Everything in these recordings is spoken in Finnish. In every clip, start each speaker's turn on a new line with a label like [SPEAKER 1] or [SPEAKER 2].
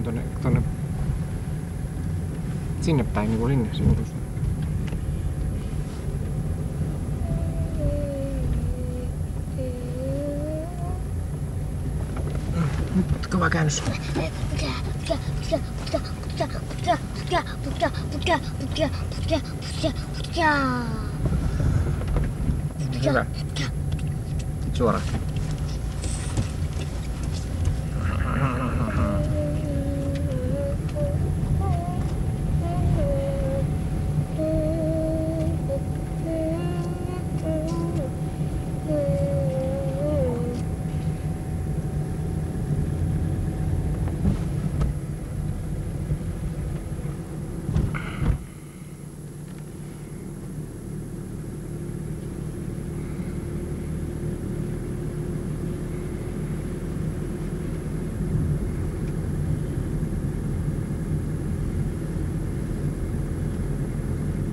[SPEAKER 1] suoraan tonne sinne päin, niinku sinne. Nyt kova käännös. Hyvä. Suoraan.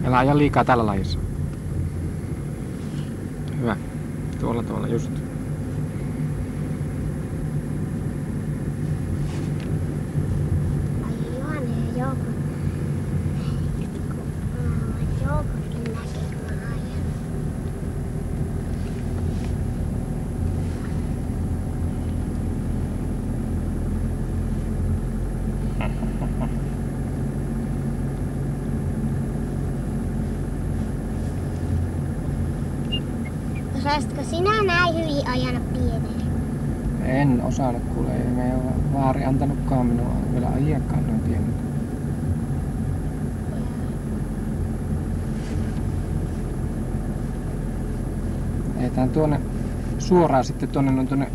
[SPEAKER 1] Älä aja liikaa tällä lajissa. Hyvä. Tuolla just.
[SPEAKER 2] Osaisitko sinä näin hyvin ajanut pienellä?
[SPEAKER 1] En osannut, kuule. Ei me ole vaari antanutkaan minua vielä ajiakaan noin pienellä. Etään tuonne suoraan sitten tuonne,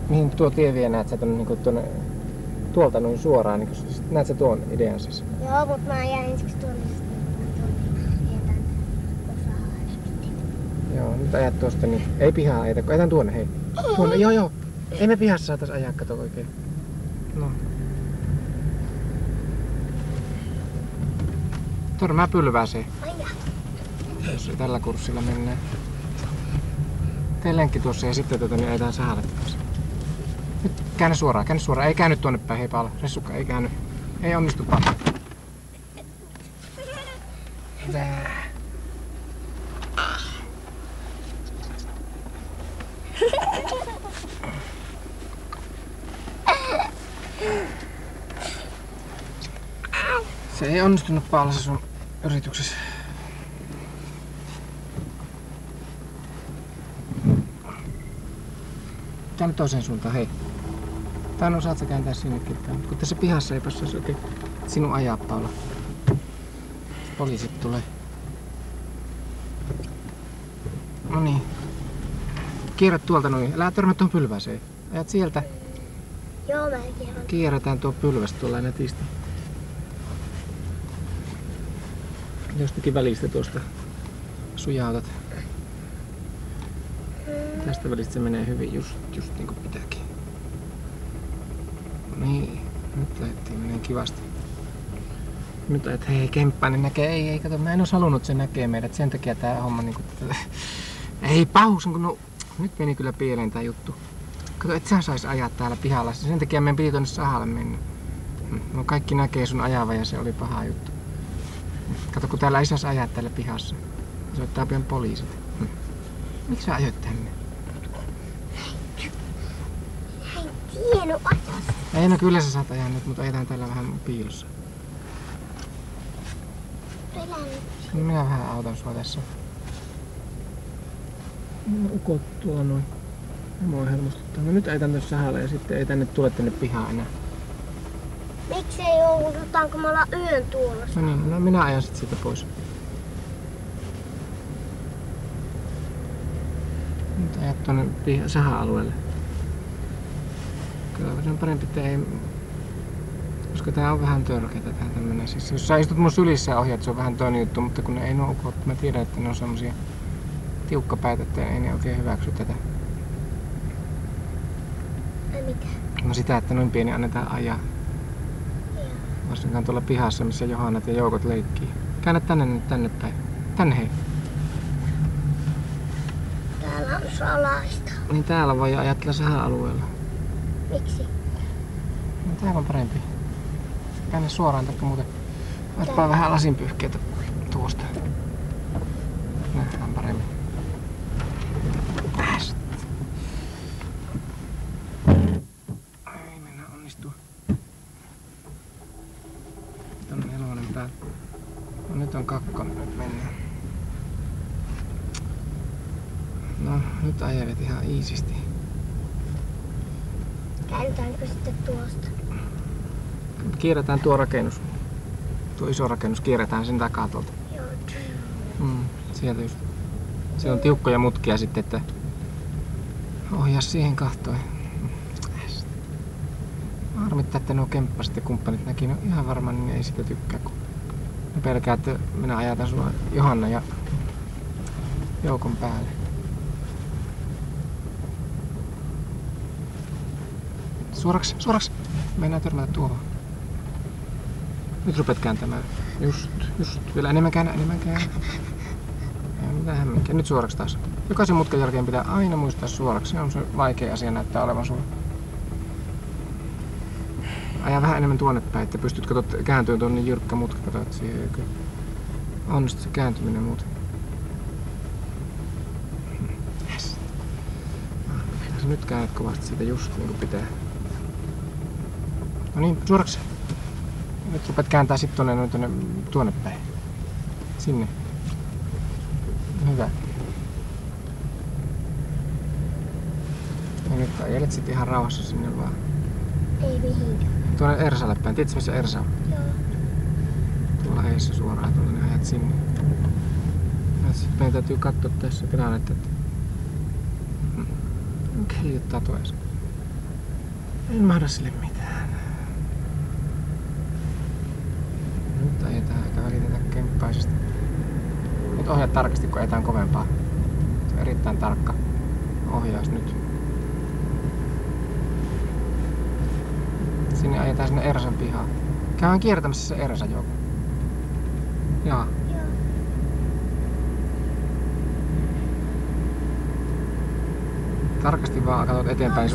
[SPEAKER 1] mihin tuo tie vie, näet sä tuonne tuolta noin suoraan, niin näet sä tuon idean siis?
[SPEAKER 2] Joo, mutta mä ajan ensiksi tuonne jätän osaa sitten.
[SPEAKER 1] Joo, nyt ajat tuosta, niin ei pihaa ajeta, kun ajetaan tuonne, hei. Tuonne, joo. Ei me pihassa saatais ajaa, kato oikein. No. Törmää pylvääseen. Jos tällä kurssilla mennään. Tee lenkki tuossa ja sitten niin ajetaan sahalle taas. Nyt käännä suoraan. Ei käänny tuonne päin, hei Paula. Ressukka, ei käänny. Ei onnistu Paula. Se ei onnistunut Paula se sun yrityksessä. Käänny toiseen suuntaan, hei. Tai no saat sä kääntää sinnekin. Kun tässä pihassa ei passaisi oikein sinun ajaa, Paula. Poliisit tulee. No niin. Kierrät tuolta noin. Älä törmää tuohon pylväseen. Ajat sieltä.
[SPEAKER 2] Joo, mä kierrän.
[SPEAKER 1] Kierretään tuo pylväs tuolla nätisti. Jostakin välistä tuosta sujautat. Tästä välistä se menee hyvin just niin kuin pitääkin. Niin, nyt lähdettiin menee kivasti. Nyt ajat, hei Kemppainen näkee, ei kato, mä en ois halunnut sen näkee meidät, sen takia tää homma niinku ei paus, kun no, nyt meni kyllä pieleen tää juttu. Kato, et sä sais ajaa täällä pihalla, sen takia meidän piti tonne sahalle mennä. No kaikki näkee sun ajava ja se oli paha juttu. Kato, kun täällä ei saisi ajaa täällä pihassa. Se ottaa pian poliisit. Miksi sä ajoit tänne?
[SPEAKER 2] En tiennyt ajaa.
[SPEAKER 1] Ei, no kyllä sä saat ajaa nyt, mutta ajetaan täällä vähän piilossa. No minä vähän autan sua tässä. No, ukot tuo noin. Mua helmostuttaa. No nyt ajetaan tässä sahalle ja sitten ei tänne tule tänne pihaan enää.
[SPEAKER 2] Miksei joudutaanko me olla yön tuolla?
[SPEAKER 1] No niin, no minä ajan sit siitä pois. Nyt ajat tuonne saha-alueelle. Kyllä se on parempi, että ei... Koska tää on vähän törkeetä tää tämmönen. Siis jos sä istut mun sylissä ja ohjaat, se on vähän toinen juttu, mutta kun ne ei nuo ukot, mä tiedän, että ne on semmosia tiukkapäitä, että ei ne oikein hyväksy tätä.
[SPEAKER 2] Ai mitä?
[SPEAKER 1] No sitä, että noin pieni annetaan ajaa. Varsinkaan tuolla pihassa, missä Johannat ja Joukot leikkii. Käännä tänne päin. Tänne hei.
[SPEAKER 2] Täällä on salaista.
[SPEAKER 1] Niin täällä voi ajatella saha-alueella.
[SPEAKER 2] Miksi?
[SPEAKER 1] No täällä on parempi. tänne suoraan taikka muuten. Ottaa vähän lasinpyyhkeitä tuosta. Nähdään paremmin. Ei mennä onnistua. Nyt on 4 päällä. No, nyt on 2, nyt mennään. No, nyt ajelet ihan iisisti.
[SPEAKER 2] Käydäänkö sitten tuosta?
[SPEAKER 1] Kierretään tuo rakennus. Tuo iso rakennus kierretään sen takaa tuolta.
[SPEAKER 2] Joo.
[SPEAKER 1] Sieltä just. Se on tiukkoja mutkia sitten, että ohjaa siihen kahtoon. Harmittaa, että nuo kemppaset ja kumppanit näki. No ihan varmaan niin ei sitä tykkää, kun ne pelkää, että minä ajatan sua Johanna ja Joukon päälle. Suoraksi. Mennään törmätä tuohon. Nyt rupeat kääntämään. Just. Vielä enemmän käännä. Ei mitään hämminkiä. Nyt suoraksi taas. Jokaisen mutkan jälkeen pitää aina muistaa suoraksi. Se on se vaikea asia näyttää olevan sulla. Aja vähän enemmän tuonne päin, että pystyt kääntyä tuonne niin jyrkkä mutka. Kato, että siihen ei kyllä onnistu se kääntyminen muuten. Yes. Nyt käännät kovasti siitä just niin kuin pitää. No niin, suoraksi. Nyt rupeat kääntää sit tuonne päin. Sinne. Hyvä. Ja nyt ajelet sit ihan rauhassa sinne vaan.
[SPEAKER 2] Ei mihinkään.
[SPEAKER 1] Tuonne Ersalle päin. Tiedätkö missä Ersa on?
[SPEAKER 2] Joo.
[SPEAKER 1] Tuolla eessä suoraan tuolla, niin ajat sinne. Ja sit meidän täytyy katsoa tässä tilannetta, että kiittää tois. En mahda sille mitään. Nyt ajetaan eikä välitetä kemppaisesta. Nyt ohjaa tarkasti, kun ajetaan kovempaa. Se on erittäin tarkka ohjaus nyt. Sinne ajetaan sinne Ersan pihaan. Käydään kiertämässä se Ersa, joo. Jaa.
[SPEAKER 2] Joo.
[SPEAKER 1] Tarkasti vaan katsot eteenpäin.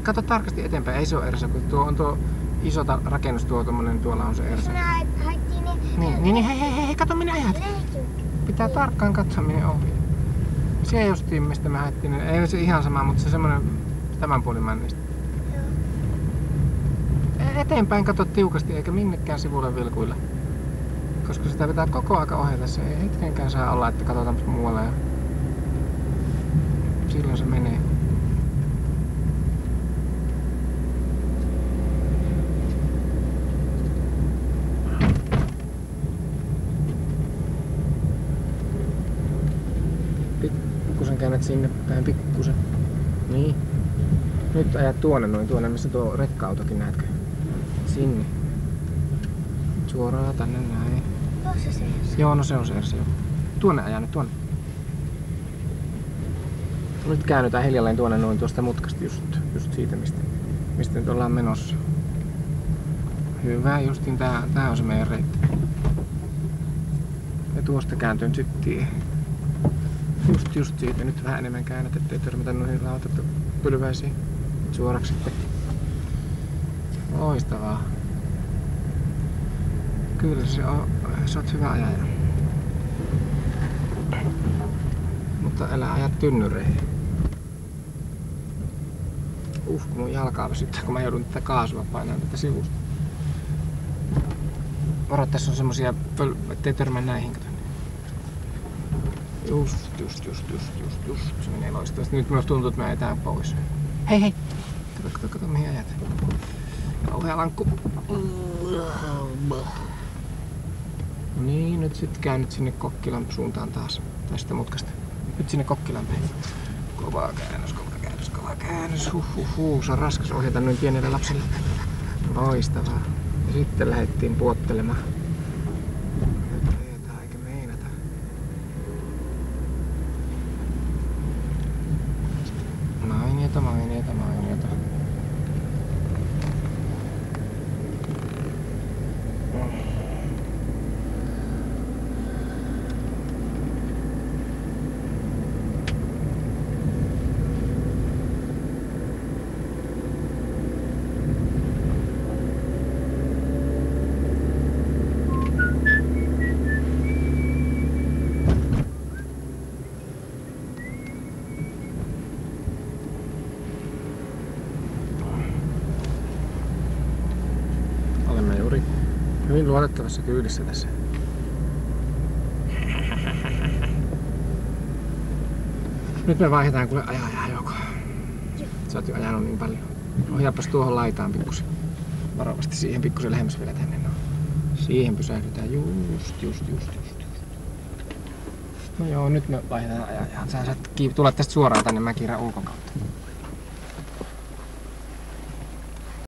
[SPEAKER 1] Kato tarkasti eteenpäin. Ei se ole Ersa, kun tuo on tuo iso rakennus tuo tommonen, tuolla on se Ersa.
[SPEAKER 2] Me haettiin ne...
[SPEAKER 1] Niin, hei, kato minne ajat. Pitää tarkkaan katsoa minne ohjaa. Se justiin mistä me haettiin, ei se ihan sama, mutta se semmonen tämän puolimmäinen. Eteenpäin kato tiukasti eikä minnekään sivulle vilkuilla. Koska sitä pitää koko aika ohjata, se ei hetkenkään saa olla, että katsotaan muualle ja silloin se menee. Pikkusen käännät sinne päin, pikkusen. Niin. Nyt ajat tuonne missä tuo rekka-autokin näetkö? Sinne. Suoraan tänne näin.
[SPEAKER 2] Tuossa se Ersa.
[SPEAKER 1] Joo, no se on se Ersa, joo. Tuonne ajaa nyt, tuonne. Nyt käännytään hiljalleen tuonne noin tuosta mutkasta just siitä mistä nyt ollaan menossa. Hyvä, justiin tää on se meidän reitti. Ja tuosta kääntyy nyt tie. Just siitä. Nyt vähän enemmän käännät, ettei törmätä noihin rautapylväisiin. Suoraksi sitten. Loistavaa. Kyllä sä oot hyvä ajaja. Mutta älä aja tynnyreihin. Kun mun jalkaa väsyttää, kun mä joudun tätä kaasua painaa tätä sivusta. Varo, tässä on semmosia, ettei törmää näihin, kato. Just. Se menee loistavasti. Nyt minusta tuntuu, että me ajetaan pois. Hei! Kato mihin ajat. Kauhea lankku. No niin, nyt sit käännyt sinne Kokkilan suuntaan taas. Tästä mutkasta. Nyt sinne Kokkilan päin. Kova käännös. Se on raskas ohjata noin pienelle lapselle. Loistavaa. Ja sitten lähdettiin puottelemaan. Nyt ajetaan eikä meinata. Mainiota. luotettavassa kyydissä tässä. Nyt me vaihdetaan kuule ajaa joko. Sä oot jo ajanut niin paljon. Ohjaapas tuohon laitaan pikkusen. Varovasti siihen pikkusen lähemmäs vielä tänne. No. Siihen pysähdytään just. No joo, nyt me vaihdetaan ajan. Sä saat tulla tästä suoraan tänne Mäkirän ulkokautta.